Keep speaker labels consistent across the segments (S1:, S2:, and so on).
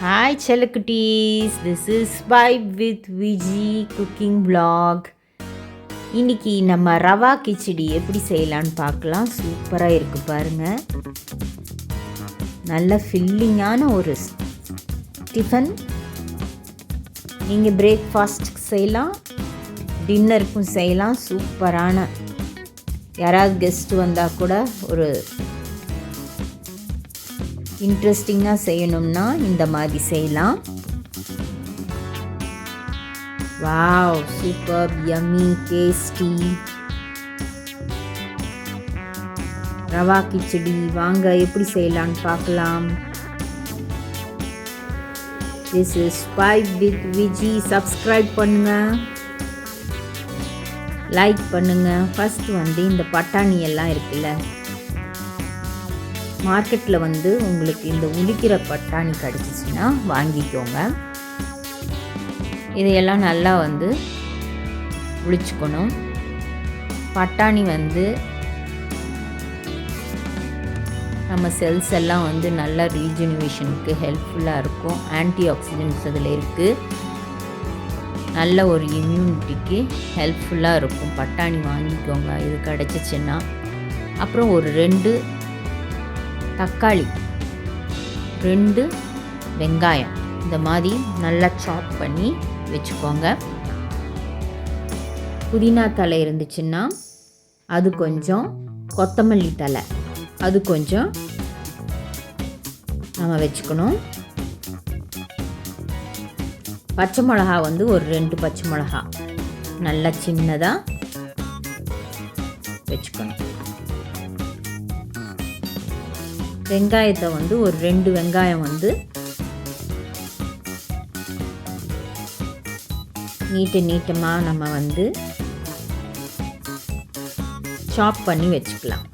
S1: Hi Chelakutties, this is Vibe with Viji cooking vlog. இன்னைக்கு நம்ம ரவா கிச்சடி எப்படி செய்யலான்னு பார்க்கலாம். சூப்பராக இருக்குது பாருங்கள். நல்ல ஃபில்லிங்கான ஒரு டிஃபன். நீங்கள் பிரேக்ஃபாஸ்ட்டுக்கு செய்யலாம், டின்னருக்கும் செய்யலாம். சூப்பரான யாராவது கெஸ்ட்டு வந்தால் கூட ஒரு இன்ட்ரெஸ்டிங்காக செய்யணும்னா இந்த மாதிரி செய்யலாம். Wow, super yummy tasty rava khichdi. வாங்க எப்படி செய்யலான்னு பார்க்கலாம். This is Vibe with Viji. Subscribe பண்ணுங்க, லைக் பண்ணுங்க. ஃபர்ஸ்ட் இந்த பட்டாணி எல்லாம் இருக்குல்ல, மார்க்கெட்டில் உங்களுக்கு இந்த உளிக்கிற பட்டாணி கிடச்சிச்சின்னா வாங்கிக்கோங்க. இதையெல்லாம் நல்லா உளிச்சுக்கணும். பட்டாணி நம்ம செல்ஸ் எல்லாம் நல்லா ரீஜெனுவேஷனுக்கு ஹெல்ப்ஃபுல்லாக இருக்கும். ஆன்டி ஆக்சிடென்ட்ஸ் அதில் இருக்குது. நல்ல ஒரு இம்யூனிட்டிக்கு ஹெல்ப்ஃபுல்லாக இருக்கும். பட்டாணி வாங்கிக்கோங்க இது கிடச்சிச்சின்னா. அப்புறம் ஒரு 2 தக்காளி, 2 வெங்காயம் இந்த மாதிரி நல்லா சாப் பண்ணி வச்சுக்கோங்க. புதினா தலை இருந்துச்சுன்னா அது கொஞ்சம், கொத்தமல்லி தலை அது கொஞ்சம் நம்ம வச்சுக்கணும். பச்சை மிளகா ஒரு 2 பச்சை மிளகா நல்லா சின்னதாக வச்சுக்கணும். வெங்காயத்தை ஒரு 2 வெங்காயம் நீட்டமாக நம்ம சாப் பண்ணி வச்சுக்கலாம்.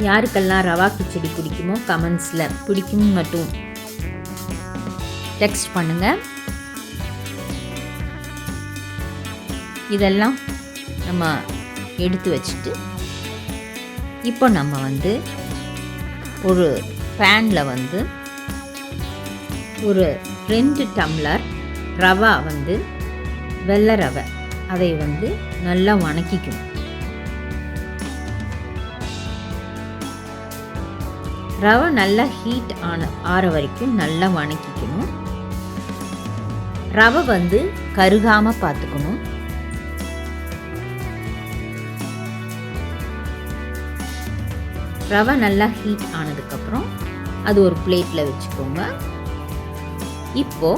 S1: யாருக்கெல்லாம் ரவா கிச்சடி பிடிக்குமோ கமெண்ட்ஸில் பிடிக்கும் மட்டும் டெக்ஸ்ட் பண்ணுங்கள். இதெல்லாம் நம்ம எடுத்து வச்சுட்டு இப்போ நம்ம ஒரு பேனில் ஒரு 2 டம்ளர் ரவா வெள்ளை ரவை அதை நல்லா வணக்கிக்கணும். ரவை நல்லா ஹீட் ஆற வரைக்கும் நல்லா வணக்கிக்கணும். ரவை கருகாமல் பார்த்துக்கணும். ரவை நல்லா ஹீட் ஆனதுக்கப்புறம் அது ஒரு பிளேட்டில் வச்சுக்கோங்க. இப்போ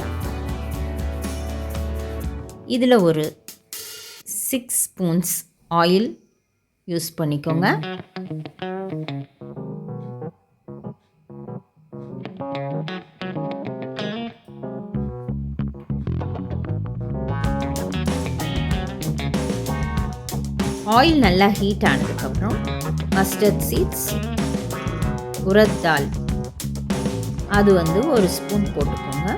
S1: இதில் ஒரு 6 ஸ்பூன்ஸ் ஆயில் யூஸ் பண்ணிக்கோங்க. ஆயில் நல்லா ஹீட் ஆனதுக்கப்புறம் மஸ்டர்ட் சீட்ஸ், உரத் தால் அது ஒரு ஸ்பூன் போட்டுக்கோங்க.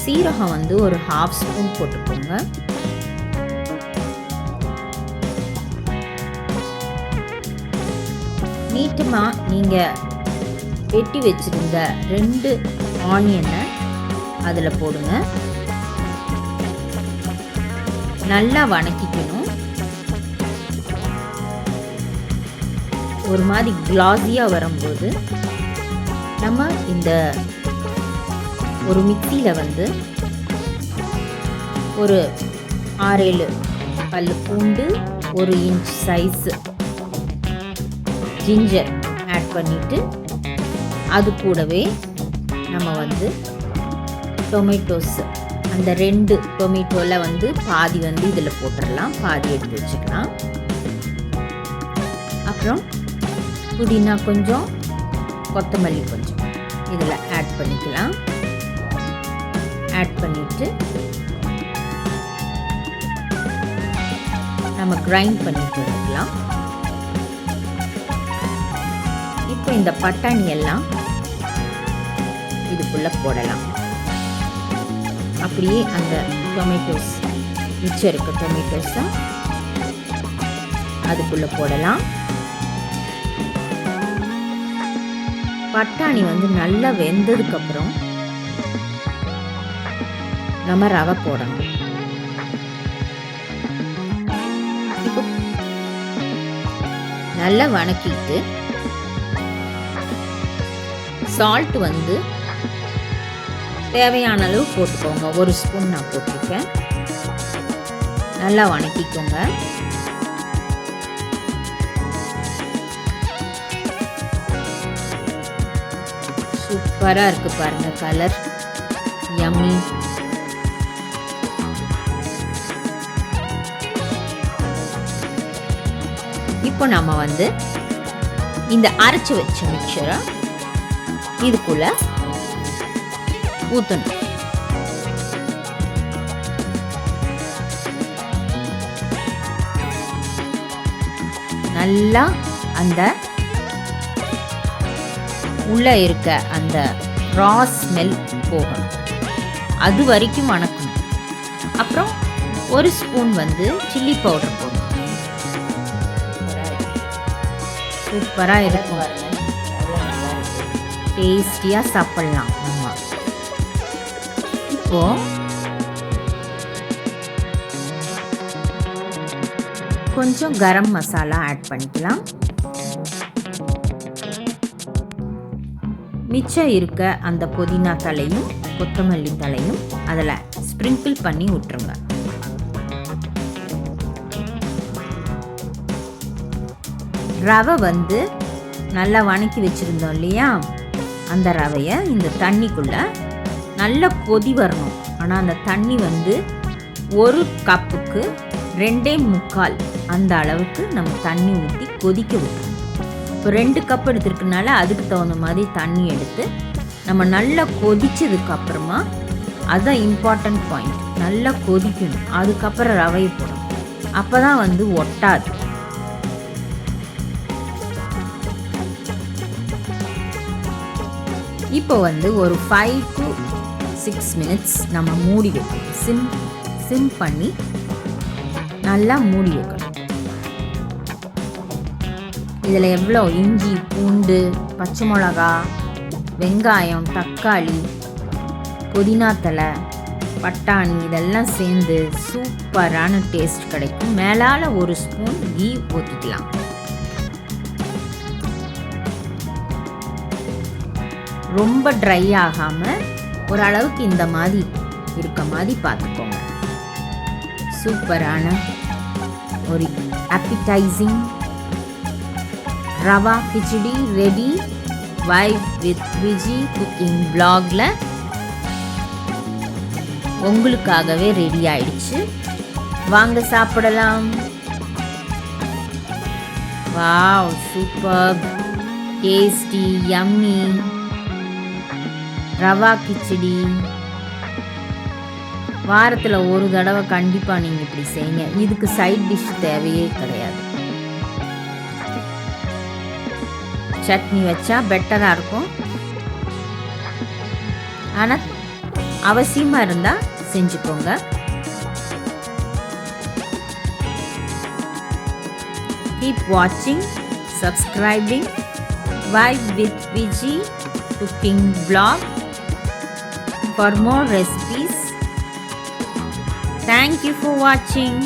S1: சீரகம் ஒரு 1/2 ஸ்பூன் போட்டுக்கோங்க. நீட்டமாக நீங்கள் வெட்டி வச்சுருந்த 2 ஆனியனை அதில் போடுங்க. நல்லா வணக்கிக்கணும். ஒரு மாதிரி கிளாஸியாக வரும்போது நம்ம இந்த ஒரு மிக்சியில் ஒரு 6-7 பல்லு பூண்டு, 1 இன்ச் சைஸு ஜிஞ்சர் ஆட் பண்ணிவிட்டு அது கூடவே நம்ம டொமேட்டோஸ், அந்த 2 டொமேட்டோவில் பாதி இதில் போட்டுடலாம், பாதி எடுத்து வச்சுக்கலாம். அப்புறம் புதினா கொஞ்சம், கொத்தமல்லி கொஞ்சம் இதில் ஆட் பண்ணிக்கலாம். ஆட் பண்ணிவிட்டு நம்ம கிரைண்ட் பண்ணிட்டு எடுக்கலாம். இப்போ இந்த பட்டாணி எல்லாம் இதுக்குள்ளே போடலாம். அப்படியே அந்த டொமேட்டோஸ் மிச்சம் இருக்க டொமேட்டோஸை அதுக்குள்ளே போடலாம். பட்டாணி நல்லா வெந்ததுக்கப்புறம் நம்ம ரவை போடணும். இப்போ நல்லா வணக்கிட்டு சால்ட் தேவையான அளவு போட்டுக்கோங்க. 1 ஸ்பூன் நான் போட்டிருக்கேன். நல்லா வணக்கிக்கோங்க. சூப்பராக இருக்குது பாருங்கள், கலர் யம்மி. இப்போ நம்ம இந்த அரைச்சி வச்ச மிக்சரை இதுக்குள்ள ஊற்றணும். நல்லா அந்த உள்ளே இருக்க அந்த ரா ஸ்மெல் போகணும், அது வரைக்கும் வணக்கணும். அப்புறம் 1 ஸ்பூன் சில்லி பவுடர் போடணும். சூப்பராக இருக்கும், டேஸ்டியாக சாப்பிட்லாம். நம்ம இப்போ கொஞ்சம் கரம் மசாலா ஆட் பண்ணிக்கலாம். மிச்சம் இருக்க அந்த புதினா தலையும் கொத்தமல்லி தலையும் அதில் ஸ்ப்ரிங்கிள் பண்ணி விட்டுருங்க. ரவை நல்லா வணக்கி வச்சுருந்தோம் இல்லையா, அந்த ரவையை இந்த தண்ணிக்குள்ளே நல்லா கொதி வரணும். ஆனால் அந்த தண்ணி 1 கப்புக்கு 2.25 அந்த அளவுக்கு நம்ம தண்ணி ஊற்றி கொதிக்க விட்டுருணும். இப்போ 2 கப் எடுத்துருக்கனால அதுக்கு தகுந்த மாதிரி தண்ணி எடுத்து நம்ம நல்லா கொதிச்சதுக்கப்புறமா, அதுதான் இம்பார்ட்டன்ட் பாயிண்ட், நல்லா கொதிக்கணும். அதுக்கப்புறம் ரவையை போடணும். அப்போ தான் ஒட்டாது. இப்போ ஒரு 5 to 6 minutes நம்ம மூடி வைக்கணும். சிம் பண்ணி நல்லா மூடி வைக்கணும். இதில் எவ்வளோ இஞ்சி, பூண்டு, பச்சை மிளகா, வெங்காயம், தக்காளி, புதினா தலை, பட்டாணி இதெல்லாம் சேர்ந்து சூப்பரான டேஸ்ட் கிடைக்கும். மேலால் 1 ஸ்பூன் கீ ஊற்றிக்கலாம். ரொம்ப ட்ரை ஆகாமல் ஓரளவுக்கு இந்த மாதிரி இருக்க மாதிரி பார்த்துக்கோங்க. சூப்பரான ஒரு appetizing rava kichadi ready. Vibe with Viji cooking vlogல உங்களுக்காகவே ரெடி ஆயிடுச்சு. வாங்க சாப்பிடலாம். Wow, super tasty yummy rava kichadi. வாரத்தில் 1 தடவை கண்டிப்பாக நீங்கள் இப்படி செய்யுங்க. இதுக்கு சைட் டிஷ் தேவையே கிடையாது. சட்னி வச்சா பெட்டராக இருக்கும். ஆனால் அவசியமாக இருந்தால் செஞ்சுக்கோங்க. Keep watching, subscribing Vibe with Viji cooking vlog for more recipes. Thank you for watching.